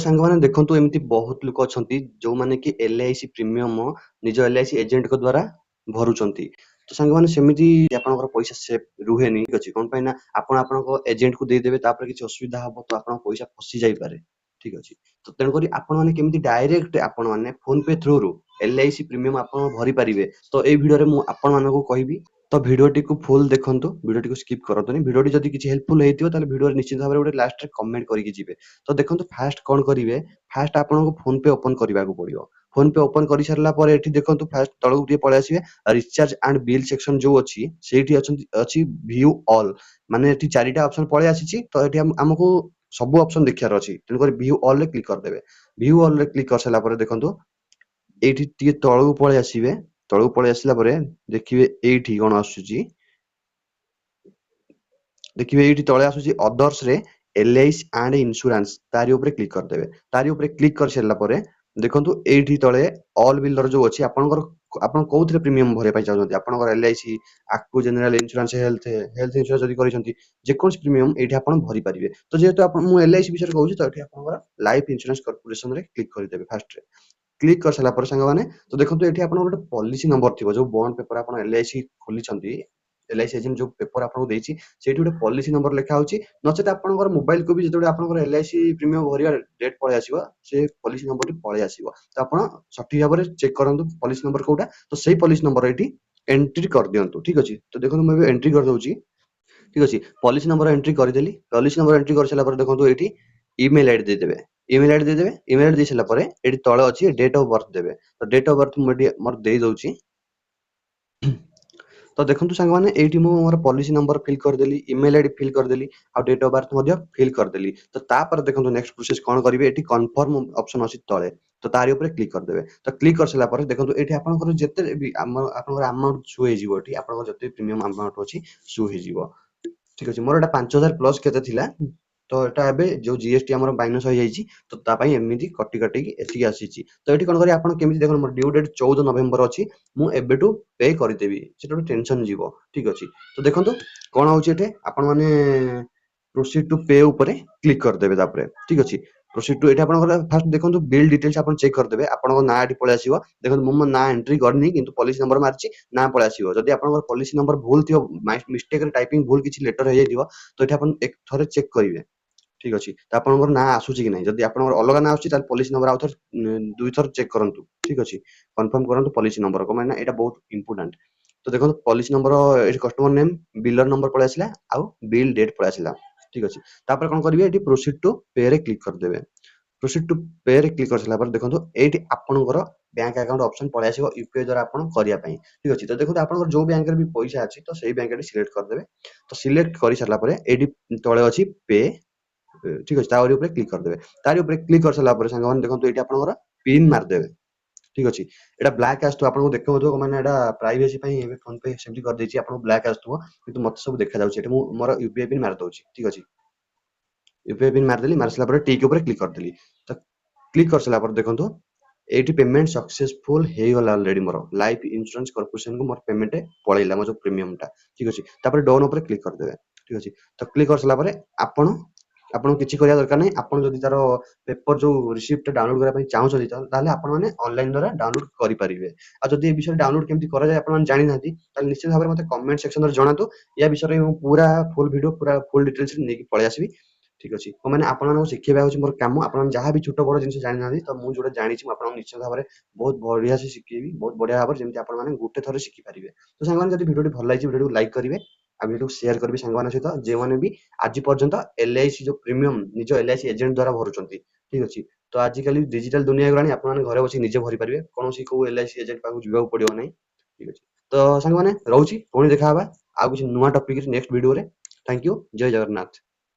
ସାଙ୍ଗମାନେ ଦେଖନ୍ତୁ ଏମିତି ବହୁତ ଲୋକ ଅଛନ୍ତି ଯୋଉମାନେ କି LIC ପ୍ରିମିୟମ ନିଜ LIC ଏଜେଣ୍ଟ ଙ୍କ ଦ୍ୱାରା ଭରୁଛନ୍ତି। ତ ସାଙ୍ଗମାନେ ସେମିତି ଆପଣଙ୍କର ପଇସା ସେଫ୍ ରୁହେନି, ଠିକ ଅଛି। କଣ ପାଇଁ ନା ଆପଣ ଆପଣଙ୍କ ଏଜେଣ୍ଟ କୁ ଦେଇଦେବେ, ତାପରେ କିଛି ଅସୁବିଧା ହବ ତ ଆପଣଙ୍କ ପଇସା ଫସି ଯାଇପାରେ, ଠିକ ଅଛି। ତ ତେଣୁକରି ଆପଣମାନେ କେମିତି ଡାଇରେକ୍ଟ ଆପଣମାନେ ଫୋନ ପେ ଥ୍ରୁରୁ LIC ପ୍ରିମିୟମ ଆପଣ ଭରି ପାରିବେ, ତ ଏଇ ଭିଡିଓରେ ମୁଁ ଆପଣମାନଙ୍କୁ କହିବି। ତ ଭିଡିଓଟିକୁ ଫୁଲ ଦେଖନ୍ତୁ, ଭିଡିଓଟିକୁ ସ୍କିପ୍ କରନ୍ତୁନି। ଭିଡିଓଟି ଯଦି କିଛି ହେଲ୍ପଫୁଲ ହେଇଥିବ ତାହେଲେ ଭିଡିଓରେ ନିଶ୍ଚିତ ଭାବରେ ଗୋଟେ ଲାଷ୍ଟରେ କମେଣ୍ଟ କରିକି ଯିବେ। ତ ଦେଖନ୍ତୁ ଫାଷ୍ଟ କଣ କରିବେ, ଫାଷ୍ଟ ଆପଣଙ୍କୁ ଫୋନ ପେ ଓପନ କରିବାକୁ ପଡିବ। ଫୋନ ପେ ଓପନ କରି ସାରିଲା ପରେ ଏଠି ଦେଖନ୍ତୁ ଫାଷ୍ଟ ତଳକୁ ଟିକେ ପଳେଇ ଆସିବେ, ରିଚାର୍ଜ ଆଣ୍ଡ ବିଲ୍ ସେକ୍ସନ ଯୋଉ ଅଛି ସେଇଠି ଅଛି ଭ୍ୟୁ ଅଲ୍, ମାନେ ଏଠି ଚାରିଟା ଅପସନ ପଳେଇ ଆସିଛି। ତ ଏଠି ଆମକୁ ସବୁ ଅପସନ ଦେଖିବାର ଅଛି, ତେଣୁକରି ଭ୍ୟୁ ଅଲ୍ ରେ କ୍ଲିକ୍ କରିଦେବେ। ଭ୍ୟୁ ଅଲ୍ ରେ କ୍ଲିକ୍ କରିସାରିଲା ପରେ ଦେଖନ୍ତୁ ଏଇଠି ଟିକେ ତଳକୁ ପଳେଇ ଆସିବେ। ତଳକୁ ପଳେଇ ଆସିଲା ପରେ ଦେଖିବେ ଏଇଠି କଣ ଆସୁଛି, ଦେଖିବେ ଏଇଠି ତଳେ ଆସୁଛି ଅଦର୍ସ ରେ LIC ଆଣ୍ଡ ଇନ୍ସୁରାନ୍ସ, ତାରି ଉପରେ କ୍ଲିକ୍ କରିଦେବେ। ତାରି ଉପରେ କ୍ଲିକ୍ କରିସାରିଲା ପରେ ଦେଖନ୍ତୁ ଏଇଠି ତଳେ ଅଲ୍ ବିଲର ଯୋଉ ଅଛି ଆପଣଙ୍କର, ଆପଣ କୋଉଥିରେ ପ୍ରିମିୟମ ଭରିବା ପାଇଁ ଚାହୁଁଛନ୍ତି, ଆପଣଙ୍କର LIC, ଆକ୍କୁ ଜେନେରାଲ ଇନ୍ସୁରାନ୍ସ, ହେଲ୍ଥ ଇନ୍ସୁରାନ୍ସ ଯଦି କରିଛନ୍ତି ଯେକୌଣସି ପ୍ରିମିୟମ ଏଇଠି ଆପଣ ଭରି ପାରିବେ। ତ ଯେହେତୁ ମୁଁ LIC ବିଷୟରେ କହୁଛି ତ ଏଠି ଆପଣଙ୍କର ଲାଇଫ ଇନ୍ସୁରାନ୍ସ କର୍ପୋରେସନ ରେ କ୍ଲିକ୍ କରିଦେବେ। ଫାଷ୍ଟରେ କ୍ଲିକ୍ କରିସାରିଲା ପରେ ସାଙ୍ଗମାନେ ତ ଦେଖନ୍ତୁ ଏଠି ଆପଣଙ୍କର ଗୋଟେ ପଲିସି ନମ୍ବର ଥିବ, ଯୋଉ ବଣ୍ଡ ପେପର ଆପଣ LIC ଖୋଲିଛନ୍ତି, LIC ଏଜେଣ୍ଟ ଯୋଉ ପେପର ଆପଣଙ୍କୁ ଦେଇଛି ସେଇଠି ଗୋଟେ ପଲିସି ନମ୍ବର ଲେଖା ହଉଛି। ନଚେତ ଆପଣଙ୍କର ମୋବାଇଲକୁ ବି ଯେତେବେଳେ ଆପଣଙ୍କର LIC ପ୍ରିମିୟମ ଭରିବା ଡେଟ୍ ପଳେଇ ଆସିବ, ସେ ପଲିସି ନମ୍ବରଟି ପଳେଇ ଆସିବ। ତ ଆପଣ ସଠିକ ଭାବରେ ଚେକ୍ କରନ୍ତୁ ପଲିସି ନମ୍ବର କୋଉଟା, ତ ସେଇ ପଲିସି ନମ୍ବର ଏଠି ଏଣ୍ଟ୍ରି କରିଦିଅନ୍ତୁ, ଠିକ ଅଛି। ତ ଦେଖନ୍ତୁ ମୁଁ ଏବେ ଏଣ୍ଟ୍ରି କରିଦଉଛି, ଠିକ ଅଛି। ପଲିସି ନମ୍ବର ଏଣ୍ଟ୍ରି କରିଦେଲି। ପଲିସି ନମ୍ବର ଏଣ୍ଟ୍ରି କରିସାରିଲା ପରେ ଦେଖନ୍ତୁ ଏଇଠି ଇମେଲ ଆଇଡି ଦେଇଦେବେ। ଇମେଲ ଆଇଡି ଦେଇଦେବେ। ଇମେଲ ଆଇଡି ଦେଇ ସାରିଲା ପରେ ଏଠି ତଳେ ଅଛି ଡେଟ୍ ଅଫ ବର୍ଥ ଦେବେ। ତ ଡେଟ୍ ଅଫ ବର୍ଥ ମୁଁ ଏଠି ମୋର ଦେଇ ଦଉଛି। ତ ଦେଖନ୍ତୁ ସାଙ୍ଗମାନେ ଏଇଠି ମୁଁ ମୋର ପଲିସି ନମ୍ବର ଫିଲ୍ କରିଦେଲି, ଇମେଲ ଆଇଡି ଫିଲ୍ କରିଦେଲି, ଆଉ ଡେଟ୍ ଅଫ ବାର୍ଥ ମଧ୍ୟ ଫିଲ୍ କରିଦେଲି। ତ ତାପରେ ଦେଖନ୍ତୁ ନେକ୍ସଟ ପ୍ରୋସେସ କଣ କରିବେ, ଏଠି କନଫର୍ମ ଅପସନ ଅଛି ତଳେ, ତ ତାରି ଉପରେ କ୍ଲିକ୍ କରିଦେବେ। ତ କ୍ଲିକ୍ କରିସାରିଲା ପରେ ଦେଖନ୍ତୁ ଏଠି ଆପଣଙ୍କର ଯେତେ ବି ଆପଣଙ୍କର ଆମାଉଣ୍ଟ ଶୋ ହେଇଯିବ, ଏଠି ଆପଣଙ୍କର ଯେତେ ପ୍ରିମିୟମ ଆମାଉଣ୍ଟ ଅଛି ଶୋ ହେଇଯିବ, ଠିକ ଅଛି। ମୋର ଏଟା 5000 ପ୍ଲସ କେତେ ଥିଲା, ତ ଏଟା ଏବେ ଯୋଉ GST ଆମର ମାଇନସ ହେଇଯାଇଛି, ତ ତା ପାଇଁ ଏମିତି କଟି କାଟିକି ଏତିକି ଆସିଛି। ତ ଏଠି କଣ କରିବେ ଆପଣ, କେମିତି ଦେଖନ୍ତୁ ମୋର ଡ୍ୟୁ ଡେଟ୍ 14 ନଭେମ୍ବର ଅଛି, ମୁଁ ଏବେଠୁ ପେ କରିଦେବି, ସେଟା ଗୋଟେ ଟେନସନ ଯିବ, ଠିକ ଅଛି। ତ ଦେଖନ୍ତୁ କଣ ହଉଛି ଏଠି, ଆପଣ ମାନେ ପ୍ରୋସିଡ୍ ଟୁ ପେ ଉପରେ କ୍ଲିକ୍ କରିଦେବେ। ତାପରେ ଠିକ ଅଛି, ପ୍ରୋସିଡ୍ ଟୁ, ଏଠି ଆପଣଙ୍କର ଫାଷ୍ଟ ଦେଖନ୍ତୁ ବିଲ୍ ଡିଟେଲ୍ସ ଆପଣ ଚେକ୍ କରିଦେବେ। ଆପଣଙ୍କ ନାଁ ଏଠି ପଳେଇ ଆସିବ। ଦେଖନ୍ତୁ ମୁଁ ମୋ ନାଁ ଏଣ୍ଟ୍ରି କରିନି କିନ୍ତୁ ପଲିସି ନମ୍ବର ମାରିଛି, ନାଁ ପଳେଇ ଆସିବ। ଯଦି ଆପଣଙ୍କର ପଲିସି ନମ୍ବର ଭୁଲ ଥିବ, ମିଷ୍ଟେକରେ ଟାଇପିଂ ଭୁଲ କିଛି ଲେଟର ହେଇଯାଇଥିବ, ତ ଏଠି ଆପଣ ଥରେ ଚେକ୍ କରିବେ, ଠିକ ଅଛି। ତ ଆପଣଙ୍କର ନାଁ ଆସୁଛି କି ନାହିଁ, ଯଦି ଆପଣଙ୍କର ଅଲଗା ନାଁ ଆସୁଛି ତାହେଲେ ପଲିସି ନମ୍ବର ଆଉ ଥରେ ଦୁଇଥର ଚେକ୍ କରନ୍ତୁ, ଠିକ ଅଛି। କନଫର୍ମ କରନ୍ତୁ ପଲିସି ନମ୍ବର, କଣ ପାଇଁ ନା ଏଇଟା ବହୁତ ଇମ୍ପୋର୍ଟାଣ୍ଟ। ତ ଦେଖନ୍ତୁ ପଲିସି ନମ୍ବର ଏଠି କଷ୍ଟମର ନେମ୍, ବିଲର ନମ୍ବର ପଳେଇ ଆସିଲା, ଆଉ ବିଲ୍ ଡେଟ୍ ପଳେଇ ଆସିଲା, ଠିକ ଅଛି। ତାପରେ କଣ କରିବେ, ଏଠି ପ୍ରୋସିଡ୍ ଟୁ ପେ ରେ କ୍ଲିକ୍ କରିଦେବେ। ପ୍ରୋସିଡ୍ ଟୁ ପେ ରେ କ୍ଲିକ୍ କରିସାରିଲା ପରେ ଦେଖନ୍ତୁ ଏଇଠି ଆପଣଙ୍କର ବ୍ୟାଙ୍କ ଆକାଉଣ୍ଟ ଅପସନ ପଳେଇ ଆସିବ, ୟୁପିଆଇ ଦ୍ୱାରା ଆପଣ କରିବା ପାଇଁ, ଠିକ ଅଛି। ତ ଦେଖନ୍ତୁ ଆପଣଙ୍କର ଯୋଉ ବ୍ୟାଙ୍କରେ ବି ପଇସା ଅଛି ତ ସେଇ ବ୍ୟାଙ୍କରେ ସିଲେକ୍ଟ କରିଦେବେ। ତ ସିଲେକ୍ଟ କରିସାରିଲା ପରେ ଏଇଠି ତଳେ ଅଛି ପେ, ଠିକ ଅଛି, ତାରି ଉପରେ କ୍ଲିକ୍ କରିଦେବେ। ତାରି ଉପରେ କ୍ଲିକ୍ କରିସାରିଲା ପରେ ସାଙ୍ଗମାନେ ଦେଖନ୍ତୁ ଏଇଠି ଆପଣଙ୍କର ପିନ୍ ମାରିଦେବେ, ଠିକ ଅଛି। ଏଇଟା ବ୍ଲାକ୍ ଆସୁଥିବ, ଆପଣଙ୍କୁ ଦେଖାଉଥିବ ମାନେ ଏଇଟା ପ୍ରାଇଭେସି ପାଇଁ ଏବେ ଫୋନ ପେ ସେମିତି କରିଦେଇଛି, ଆପଣଙ୍କୁ ବ୍ଲାକ୍ ଆସୁଥିବ କିନ୍ତୁ ମତେ ସବୁ ଦେଖାଯାଉଛି। ଏଠି ମୁଁ ମୋର ୟୁପିଆଇ ପିନ୍ ମାରି ଦଉଛି, ଠିକ ଅଛି। ୟୁପିଆଇ ପିନ୍ ମାରିଦେଲି, ମାରି ସାରିଲା ପରେ ଟିକ୍ ଉପରେ କ୍ଲିକ୍ କରିଦେଲି। ତ କ୍ଲିକ୍ କରିସାରିଲା ପରେ ଦେଖନ୍ତୁ ଏଇଠି ପେମେଣ୍ଟ ସକ୍ସେସଫୁଲ ହେଇଗଲା ଅଲରେଡି, ମୋର ଲାଇଫ ଇନ୍ସୁରାନ୍ସ କର୍ପୋରେସନକୁ ମୋର ପେମେଣ୍ଟ ପଳେଇଲା, ମୋର ଯୋଉ ପ୍ରିମିୟମଟା, ଠିକ ଅଛି। ତାପରେ ଡନ୍ ଉପରେ କ୍ଲିକ୍ କରିଦେବେ, ଠିକ ଅଛି। ତ କ୍ଲିକ୍ କରିସାରିଲା ପରେ ଆପଣଙ୍କୁ କିଛି କରିବା ଦରକାର ନାହିଁ। ଆପଣ ଯଦି ତାର ପେପର ଯୋଉ ରିସିପ୍ଟ ଡାଉନଲୋଡ କରିବା ପାଇଁ ଚାହୁଁଛନ୍ତି ତାହେଲେ ଆପଣ ମାନେ ଅନଲାଇନ ଦ୍ୱାରା ଡାଉନଲୋଡ କରିପାରିବେ। ଆଉ ଯଦି ଏ ବିଷୟରେ ଡାଉନଲୋଡ କେମିତି କରାଯାଏ ଆପଣ ମାନେ ଜାଣିନାହାନ୍ତି, ତାହେଲେ ନିଶ୍ଚିତ ଭାବରେ ମତେ କମେଣ୍ଟ ସେକ୍ସନରେ ଜଣାନ୍ତୁ। ୟା ବିଷୟରେ ମୁଁ ପୁରା ଫୁଲ ଭିଡିଓ, ପୁରା ଫୁଲ ଡିଟେଲ୍ସ ନେଇକି ପଳେଇ ଆସିବି, ଠିକ ଅଛି। ମାନେ ଆପଣମାନଙ୍କୁ ଶିଖେଇବା ହଉଛି ମୋର କାମ। ଆପଣ ଯାହା ବି ଛୋଟ ବଡ ଜିନିଷ ଜାଣିନାହାନ୍ତି ତ ମୁଁ ଯୋଉଟା ଜାଣିଛି ମୁଁ ଆପଣଙ୍କୁ ନିଶ୍ଚିତ ଭାବରେ ବହୁତ ବଢିଆ ସେ ଶିଖେଇବି, ବହୁତ ବଢିଆ ଭାବରେ, ଯେମିତି ଆପଣ ମାନେ ଗୋଟେ ଥରେ ଶିଖିପାରିବେ। ତ ସାଙ୍ଗମାନେ ଯଦି ଭିଡିଓଟି ଭଲ ଲାଗିଛି ଭିଡିଓକୁ ଲାଇକ୍ କରିବେ, ଆଉ ଭିଡିଓକୁ ସେୟାର କରିବେ ସାଙ୍ଗମାନଙ୍କ ସହିତ, ଯେଉଁମାନେ ବି ଆଜି ପର୍ଯ୍ୟନ୍ତ LIC ଯୋଉ ପ୍ରିମିୟମ ନିଜ LIC ଏଜେଣ୍ଟ ଦ୍ୱାରା ଭରୁଛନ୍ତି, ଠିକ ଅଛି। ତ ଆଜିକାଲି ଡିଜିଟାଲ ଦୁନିଆ ହେଇଗଲାଣି, ଆପଣମାନେ ଘରେ ବସି ନିଜେ ଭରି ପାରିବେ, କୌଣସି କୋଉ LIC ଏଜେଣ୍ଟ ପାଖକୁ ଯିବାକୁ ପଡିବ ନାହିଁ, ଠିକ ଅଛି। ତ ସାଙ୍ଗମାନେ ରହୁଛି, ପୁଣି ଦେଖାହବା ଆଉ କିଛି ନୂଆ ଟପିକରେ ନେକ୍ସଟ ଭିଡିଓରେ। ଥ୍ୟାଙ୍କ ୟୁ, ଜୟ ଜଗନ୍ନାଥ।